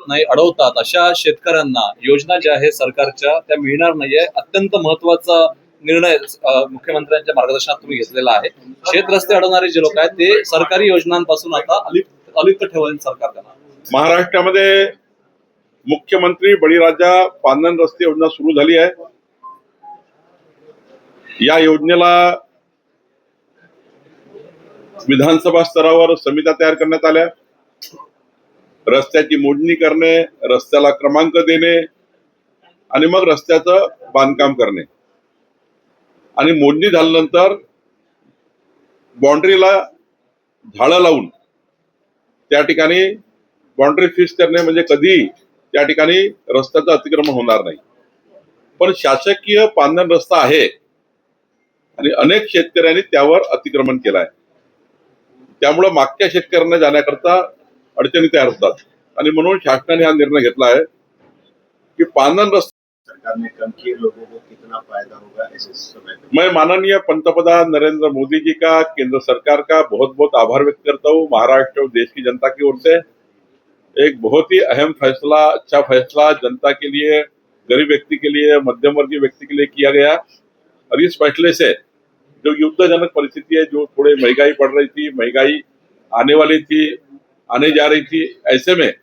नाही अडवतात अशा शेतकऱ्यांना योजना ज्या आहेत सरकारच्या त्या मिळणार नाहीये. अत्यंत महत्वाचा निर्णय मुख्यमंत्र्यांच्या मार्गदर्शनात तुम्ही घेतलेला आहे. शेत रस्ते अडवणारे जे लोक आहेत ते सरकारी योजनांपासून आता अलिप्त ठेवून सरकार त्यांना. महाराष्ट्रामध्ये मुख्यमंत्री बळीराजा पांदन रस्ते योजना सुरू झाली आहे. या योजनेला विधानसभा स्तरावर समित्या तयार करण्यात आल्या. रस्त्याची मोजणी करणे, रस्त्याला क्रमांक देणे आणि मग रस्त्याचं बांधकाम करणे आणि मोजणी झाल्यानंतर बाउंड्रीला झाडं लावून त्या ठिकाणी बाउंड्री फिक्स करणे, म्हणजे कधी त्या ठिकाणी रस्त्याचं अतिक्रमण होणार नाही. पण शासकीय पांदन रस्ता आहे आणि अनेक शेतकऱ्यांनी त्यावर अतिक्रमण केलं आहे. त्यामुळे मागच्या शेतकऱ्यांना जाण्याकरता अडचणी तयार होतात आणि म्हणून शासनाने हा निर्णय घेतला है कि पांदन रस्ता सरकार ने कम किए, लोगों को कितना फायदा होगा ऐसे समय में। मैं माननीय पंतप्रधान नरेंद्र मोदी जी का, केंद्र सरकार का बहुत बहुत आभार व्यक्त करता हूँ महाराष्ट्र और देश की जनता की ओर से। एक बहुत ही अहम फैसला, अच्छा फैसला जनता के लिए, गरीब व्यक्ति के लिए, मध्यम वर्गीय व्यक्ति के लिए किया गया और इस फैसले से जो युद्धजनक परिस्थिति है, जो थोड़े महंगाई बढ़ रही थी, महंगाई आने वाली थी, आने जा रही थी, ऐसे में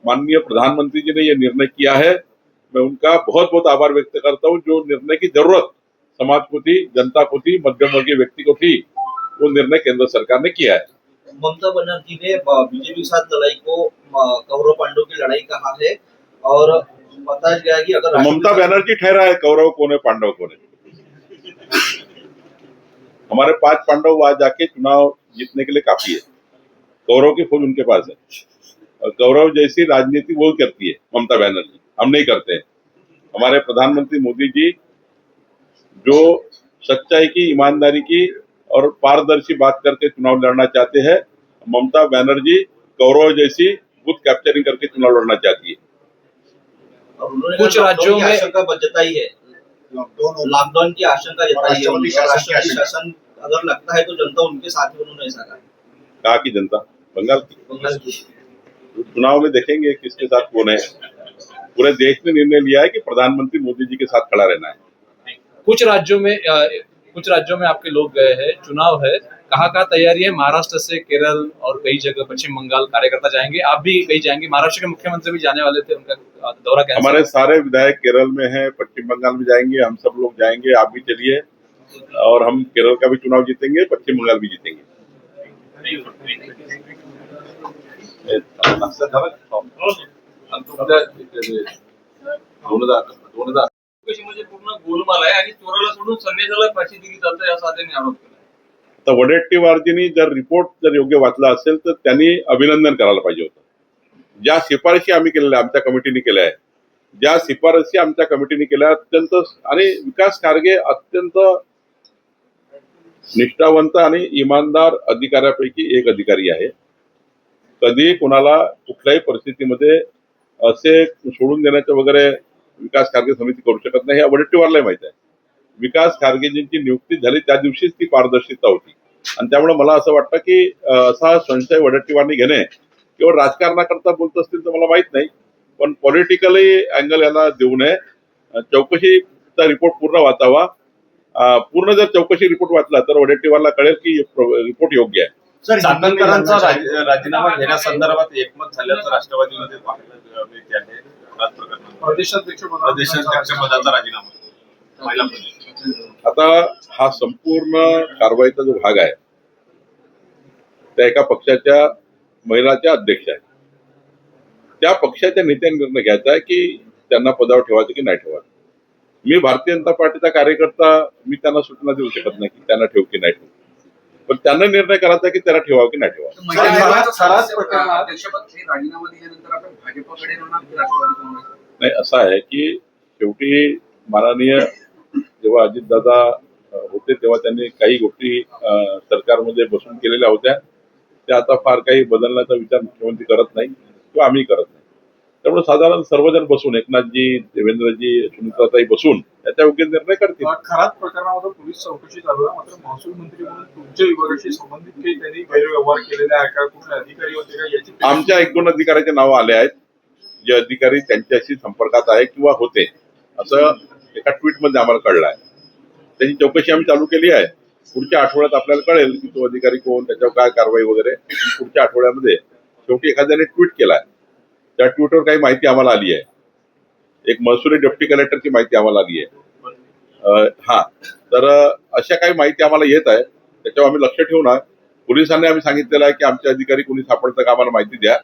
माननीय प्रधानमंत्री जी ने यह निर्णय किया है। मैं उनका बहुत बहुत आभार व्यक्त करता हूँ। जो निर्णय की जरूरत समाज को थी, जनता को थी, मध्यम वर्गीय व्यक्ति को थी, वो निर्णय केंद्र सरकार ने किया है। ममता बनर्जी ने बीजेपी के साथ लड़ाई को कौरव पांडव की लड़ाई कहा है और बताया गया कि अगर ममता बनर्जी ठहरा है कौरव कौन है पांडव कौन है। हमारे 5 पांडव वहां जाके चुनाव जीतने के लिए काफी है। कौरव की फौज उनके पास है और कौरव जैसी राजनीति वो करती है ममता बनर्जी, हम नहीं करते हैं। हमारे प्रधानमंत्री मोदी जी जो सच्चाई की, ईमानदारी की और पारदर्शी बात करके चुनाव लड़ना चाहते हैं, ममता बनर्जी कौरव जैसी बूथ कैप्चरिंग करके चुनाव लड़ना चाहती है। और उन्होंने कुछ राज्यों में आशंका जताई है, लॉकडाउन की आशंका जताई है। राष्ट्रपति शासन अगर लगता है तो जनता उनके साथ ही, उन्होंने ऐसा कहा कि जनता बंगाल की चुनाव में देखेंगे किसके साथ कौन है। पूरे देश ने निर्णय लिया है कि प्रधानमंत्री मोदी जी के साथ खड़ा रहना है। कुछ राज्यों में आपके लोग गए हैं, चुनाव है, कहाँ तैयारी है? महाराष्ट्र से केरल और कई जगह पश्चिम बंगाल कार्यकर्ता जाएंगे, आप भी कहीं जाएंगे? महाराष्ट्र के मुख्यमंत्री भी जाने वाले थे, उनका दौरा कैंसिल। हमारे सारे विधायक केरल में हैं, पश्चिम बंगाल में जाएंगे, हम सब लोग जाएंगे, आप भी चलिए। और हम केरल का भी चुनाव जीतेंगे, पश्चिम बंगाल भी जीतेंगे। म्हणजे पूर्ण गोलमाल आहे आणि चोराला सोडून संदेशाला फाशी दिली जाते असा त्यांनी आरोप केला। तर वडेट्टीवारजींनी जर रिपोर्ट जर योग्य वाचला असेल तर त्यांनी अभिनंदन करायला पाहिजे होतं। ज्या शिफारशी आम्ही केलेल्या, आमच्या कमिटीने केल्या आहे, ज्या शिफारशी आमच्या कमिटीने केल्या, अत्यंत आणि विकास खारगे अत्यंत निष्ठावंत आणि इमानदार अधिकाऱ्यापैकी एक अधिकारी आहे। कधी कोणाला कुठल्याही परिस्थितीमध्ये असे सोडून देण्याचं वगैरे विकास खारगे समिती करू शकत नाही, हे वडेट्टीवारला माहित आहे। विकास खारगेजींची नियुक्ती झाली त्या दिवशीच ती पारदर्शिता होती आणि त्यामुळे मला असं वाटतं की असा संशय वडेट्टीवारने घेणे केवळ राजकारणाकरता बोलत असतील तर मला माहित नाही, पण पॉलिटिकली अँगल याला देऊ नये। चौकशीचा रिपोर्ट पूर्ण वाचावा। पूर्ण जर चौकशी रिपोर्ट वाचला तर वडेट्टीवारला कळेल की रिपोर्ट योग्य आहे। चाकणकरांचा राजीनामा घेण्यासंदर्भात एकमत झाल्याचं राष्ट्रवादीमध्ये पाहायला मिळते आहे। प्रदेशाध्यक्ष पदाचा राजीनामा महिला प्रदेश। आता हा संपूर्ण कारवाईचा जो भाग आहे त्या एका पक्षाच्या महिलाच्या अध्यक्ष आहेत, त्या पक्षाच्या नेत्यांनी निर्णय घ्यायचा आहे की त्यांना पदावर ठेवायचं की नाही ठेवायचं। मी भारतीय जनता पार्टीचा कार्यकर्ता, मी त्यांना सूचना देऊ शकत नाही की त्यांना ठेवू की नाही ठेवू, पण त्यांना निर्णय करायचा की त्याला ठेवावं की नाही ठेवावं। राजीनामा दिल्यानंतर आपण भाजपकडे राहणार की राष्ट्रवादी? नाही, असं आहे की शेवटी माननीय जेव्हा अजितदादा होते तेव्हा त्यांनी काही गोष्टी सरकारमध्ये बसून केलेल्या होत्या, त्या आता फार काही बदलण्याचा विचार मुख्यमंत्री करत नाही किंवा आम्ही करत नाही। त्यामुळे साधारण सर्वजण बसून, एकनाथजी, देवेंद्रजी, सुनीताताई बसून त्याच्या योग्य निर्णय करतील। खरात प्रकरणामध्ये पोलीस चौकशी चालू आहे, मात्र महसूल मंत्री म्हणून तुमच्या विभागाशी संबंधित काही त्यांनी गैरव्यवहार केलेला आहे का? कुठले अधिकारी होते का याची? आमच्या 1-2 अधिकाऱ्याचे नाव आले आहेत जे अधिकारी त्यांच्याशी संपर्कात आहे किंवा होते असं एका ट्विटमध्ये आम्हाला कळलं आहे. त्याची चौकशी आम्ही चालू केली आहे. पुढच्या आठवड्यात आपल्याला कळेल की तो अधिकारी कोण, त्याच्यावर काय कारवाई वगैरे. पुढच्या आठवड्यामध्ये शेवटी एखाद्याने ट्विट केलाय, त्या ट्विटवर काही माहिती आम्हाला आली आहे. एक महसुली डेप्टी कलेक्टरची माहिती आम्हाला आली आहे. हा, तर अशा काही माहिती आम्हाला येत आहे, त्याच्यावर आम्ही लक्ष ठेवून आहे. पोलिसांनी आम्ही सांगितलेलं आहे की आमचे अधिकारी कोणी सापडतं का आम्हाला माहिती द्या.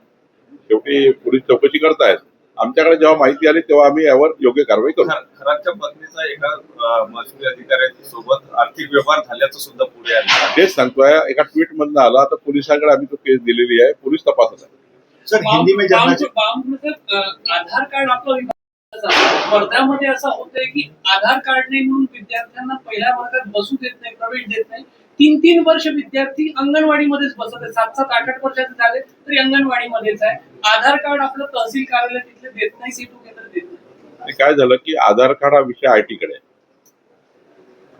शेवटी पोलीस चौकशी करतायत. आमच्याकडे जेव्हा माहिती आली तेव्हा आम्ही यावर योग्य कारवाई करू. खराबच्या पत्नीचा एका महसुली अधिकाऱ्याच्या सोबत आर्थिक व्यवहार झाल्याचं सुद्धा पुढे आलं. तेच सांगतोय, एका ट्विट मधनं आला, तर पोलिसांकडे आम्ही तो केस दिलेली आहे, पोलीस तपासत आहे. सर हिंदी में जानना आधार कार्ड आपलं वर्ध्यामध्ये असं होतंय की आधार कार्ड नाही म्हणून विद्यार्थ्यांना पहिल्या वर्गात बसू देत नाही, प्रवेश देत नाही. 3-3 वर्ष विद्यार्थी अंगणवाडीमध्येच बसत आहे. 7-7, 8-8 वर्षाचे झाले तरी अंगणवाडीमध्येच आहे. आधार कार्ड आपलं तहसील कार्यालय तिथले देत नाही, सेतू केंद्र देत नाही. आणि काय झालं की आधार कार्ड हा विषय IT कडे आहे.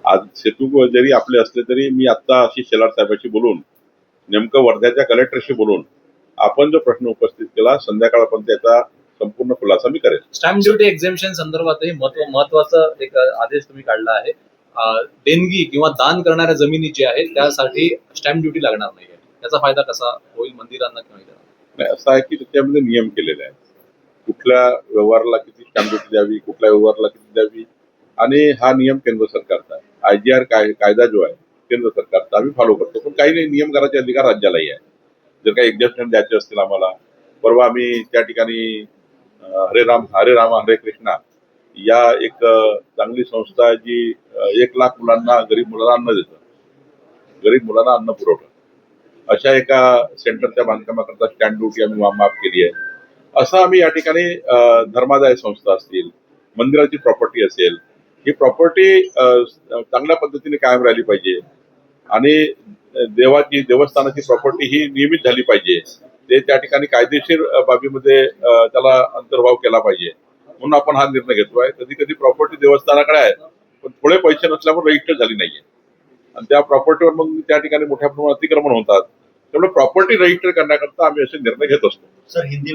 आज सेतू जरी आपले असले तरी मी आता अशी शेलार साहेबांशी बोलून, नेमकं वर्ध्याच्या कलेक्टरशी बोलून आपण जो प्रश्न उपस्थित केला, संध्याकाळपर्यंत त्याचा संपूर्ण खुलासा मी करेल. स्टॅम्प ड्युटी एक्झेम्पशन संदर्भातही महत्वाचा एक आदेश तुम्ही काढला आहे. देणगी किंवा दान करणाऱ्या जमिनी जी आहे त्यासाठी स्टॅम्प ड्युटी लागणार नाही आहे. त्याचा फायदा कसा होईल मंदिरांना किंवा इतरांना? नाही, असं आहे की त्याच्यामध्ये नियम केलेले आहेत. कुठल्या व्यवहाराला किती स्टॅम्प ड्युटी द्यावी, कुठल्या व्यवहाराला किती द्यावी, आणि हा नियम केंद्र सरकारचा आहे. IGR कायदा जो आहे केंद्र सरकारचा, आम्ही फॉलो करतो. पण काही नाही, नियम करायचे अधिकार राज्यालाही आहे. जर काही एक्झॅम्पशन द्यायचे असतील आम्हाला, परवा आम्ही त्या ठिकाणी हरे राम हरे कृष्णा या एक चांगली संस्था आहे जी 1 लाख मुलांना, गरीब मुलांना अन्न देतं, गरीब मुलांना अन्न पुरवतं. अशा एका सेंटरच्या बांधकामाकरता स्टॅम्प ड्युटी आम्ही माफ केली आहे. असं आम्ही या ठिकाणी धर्मादाय संस्था असतील, मंदिराची प्रॉपर्टी असेल, ही प्रॉपर्टी चांगल्या पद्धतीने कायम राहिली पाहिजे आणि देवस्थानाची प्रॉपर्टी ही नियमित झाली पाहिजे. ते त्या ठिकाणी कायदेशीर बाबीमध्ये त्याला अंतर्भाव केला पाहिजे, म्हणून आपण हा निर्णय घेतोय. कधी कधी प्रॉपर्टी देवस्थानाकडे आहे पण थोडे पैसे नसल्यामुळे रजिस्टर झाली नाहीये आणि त्या प्रॉपर्टीवर मग त्या ठिकाणी मोठ्या प्रमाणात अतिक्रमण होतात. त्यामुळे प्रॉपर्टी रजिस्टर करण्याकरता आम्ही असे निर्णय घेत असतो. सर हिंदी में